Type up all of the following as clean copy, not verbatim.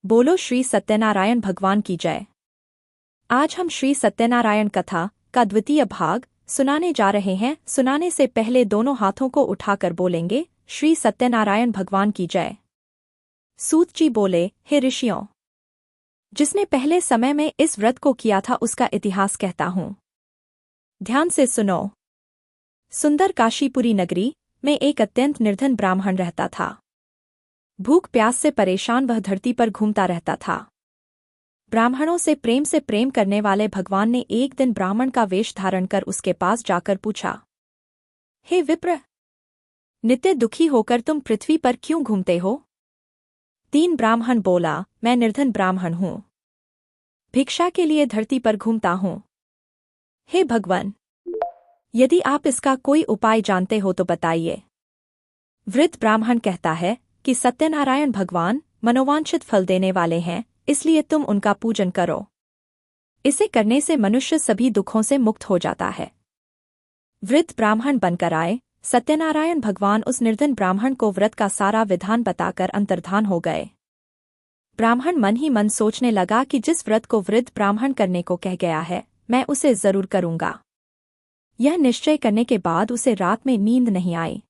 बोलो श्री सत्यनारायण भगवान की जय। आज हम श्री सत्यनारायण कथा का द्वितीय भाग सुनाने जा रहे हैं। सुनाने से पहले दोनों हाथों को उठाकर बोलेंगे श्री सत्यनारायण भगवान की जय। सूत जी बोले, हे ऋषियों, जिसने पहले समय में इस व्रत को किया था उसका इतिहास कहता हूँ, ध्यान से सुनो। सुंदर काशीपुरी नगरी में एक अत्यंत निर्धन ब्राह्मण रहता था। भूख प्यास से परेशान वह धरती पर घूमता रहता था। ब्राह्मणों से प्रेम करने वाले भगवान ने एक दिन ब्राह्मण का वेश धारण कर उसके पास जाकर पूछा, हे विप्र, नित्य दुखी होकर तुम पृथ्वी पर क्यों घूमते हो? तीन ब्राह्मण बोला, मैं निर्धन ब्राह्मण हूँ, भिक्षा के लिए धरती पर घूमता हूँ। हे भगवान, यदि आप इसका कोई उपाय जानते हो तो बताइए। वृद्ध ब्राह्मण कहता है कि सत्यनारायण भगवान मनोवांछित फल देने वाले हैं, इसलिए तुम उनका पूजन करो। इसे करने से मनुष्य सभी दुखों से मुक्त हो जाता है। वृद्ध ब्राह्मण बनकर आए सत्यनारायण भगवान उस निर्धन ब्राह्मण को व्रत का सारा विधान बताकर अंतर्धान हो गए। ब्राह्मण मन ही मन सोचने लगा कि जिस व्रत को वृद्ध ब्राह्मण करने को कह गया है, मैं उसे जरूर करूंगा। यह निश्चय करने के बाद उसे रात में नींद नहीं आई।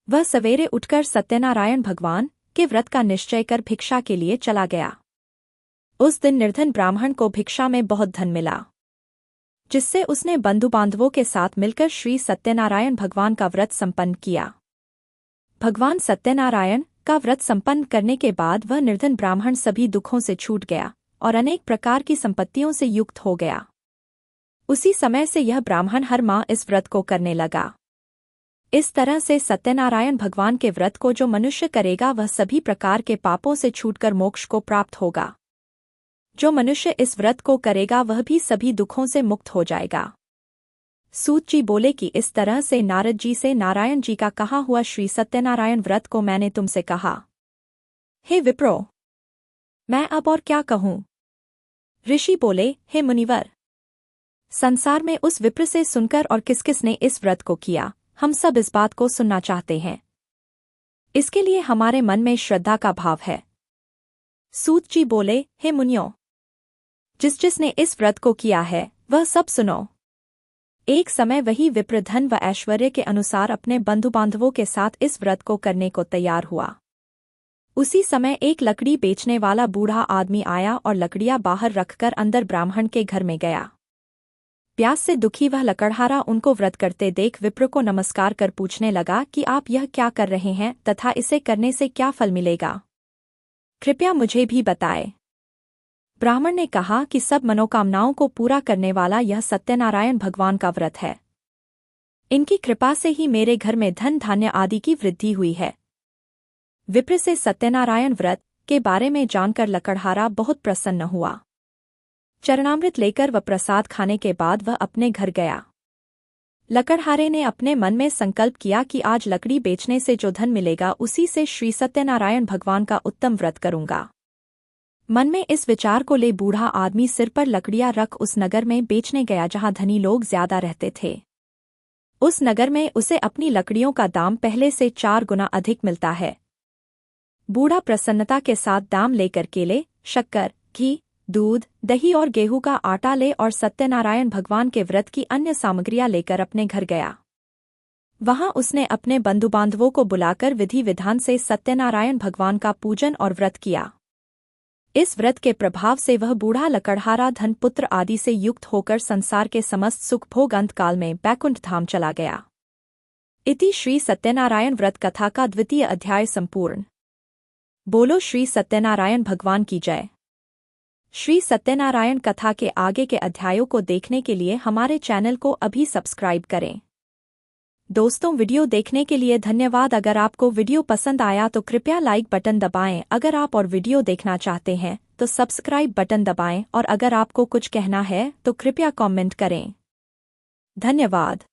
वह सवेरे उठकर सत्यनारायण भगवान के व्रत का निश्चय कर भिक्षा के लिए चला गया। उस दिन निर्धन ब्राह्मण को भिक्षा में बहुत धन मिला, जिससे उसने बंधु बांधवों के साथ मिलकर श्री सत्यनारायण भगवान का व्रत संपन्न किया। भगवान सत्यनारायण का व्रत संपन्न करने के बाद वह निर्धन ब्राह्मण सभी दुखों से छूट गया और अनेक प्रकार की संपत्तियों से युक्त हो गया। उसी समय से यह ब्राह्मण हर माह इस व्रत को करने लगा। इस तरह से सत्यनारायण भगवान के व्रत को जो मनुष्य करेगा वह सभी प्रकार के पापों से छूटकर मोक्ष को प्राप्त होगा। जो मनुष्य इस व्रत को करेगा वह भी सभी दुखों से मुक्त हो जाएगा। सूत जी बोले कि इस तरह से नारद जी से नारायण जी का कहा हुआ श्री सत्यनारायण व्रत को मैंने तुमसे कहा। हे विप्रो, मैं अब और क्या कहूँ? ऋषि बोले, हे मुनिवर, संसार में उस विप्र से सुनकर और किस किस ने इस व्रत को किया, हम सब इस बात को सुनना चाहते हैं। इसके लिए हमारे मन में श्रद्धा का भाव है। सूत जी बोले, हे मुनियों, जिसने इस व्रत को किया है वह सब सुनो। एक समय वही विप्र धन व ऐश्वर्य के अनुसार अपने बंधु बांधवों के साथ इस व्रत को करने को तैयार हुआ। उसी समय एक लकड़ी बेचने वाला बूढ़ा आदमी आया और लकड़ियां बाहर रखकर अंदर ब्राह्मण के घर में गया। प्यास से दुखी वह लकड़हारा उनको व्रत करते देख विप्र को नमस्कार कर पूछने लगा कि आप यह क्या कर रहे हैं तथा इसे करने से क्या फल मिलेगा, कृपया मुझे भी बताए। ब्राह्मण ने कहा कि सब मनोकामनाओं को पूरा करने वाला यह सत्यनारायण भगवान का व्रत है। इनकी कृपा से ही मेरे घर में धन धान्य आदि की वृद्धि हुई है। विप्र से सत्यनारायण व्रत के बारे में जानकर लकड़हारा बहुत प्रसन्न हुआ। चरणामृत लेकर व प्रसाद खाने के बाद वह अपने घर गया। लकड़हारे ने अपने मन में संकल्प किया कि आज लकड़ी बेचने से जो धन मिलेगा उसी से श्री सत्यनारायण भगवान का उत्तम व्रत करूंगा। मन में इस विचार को ले बूढ़ा आदमी सिर पर लकड़ियां रख उस नगर में बेचने गया जहां धनी लोग ज्यादा रहते थे। उस नगर में उसे अपनी लकड़ियों का दाम पहले से 4 गुना अधिक मिलता है। बूढ़ा प्रसन्नता के साथ दाम लेकर केले, शक्कर, घी, दूध, दही और गेहूं का आटा ले और सत्यनारायण भगवान के व्रत की अन्य सामग्रियां लेकर अपने घर गया। वहां उसने अपने बंधु बांधवों को बुलाकर विधि विधान से सत्यनारायण भगवान का पूजन और व्रत किया। इस व्रत के प्रभाव से वह बूढ़ा लकड़हारा धन पुत्र आदि से युक्त होकर संसार के समस्त सुख भोग अंतकाल में बैकुंठ धाम चला गया। इति श्री सत्यनारायण व्रत कथा का द्वितीय अध्याय संपूर्ण। बोलो श्री सत्यनारायण भगवान की जय। श्री सत्यनारायण कथा के आगे के अध्यायों को देखने के लिए हमारे चैनल को अभी सब्सक्राइब करें। दोस्तों, वीडियो देखने के लिए धन्यवाद। अगर आपको वीडियो पसंद आया तो कृपया लाइक बटन दबाएं। अगर आप और वीडियो देखना चाहते हैं तो सब्सक्राइब बटन दबाएं और अगर आपको कुछ कहना है तो कृपया कमेंट करें। धन्यवाद।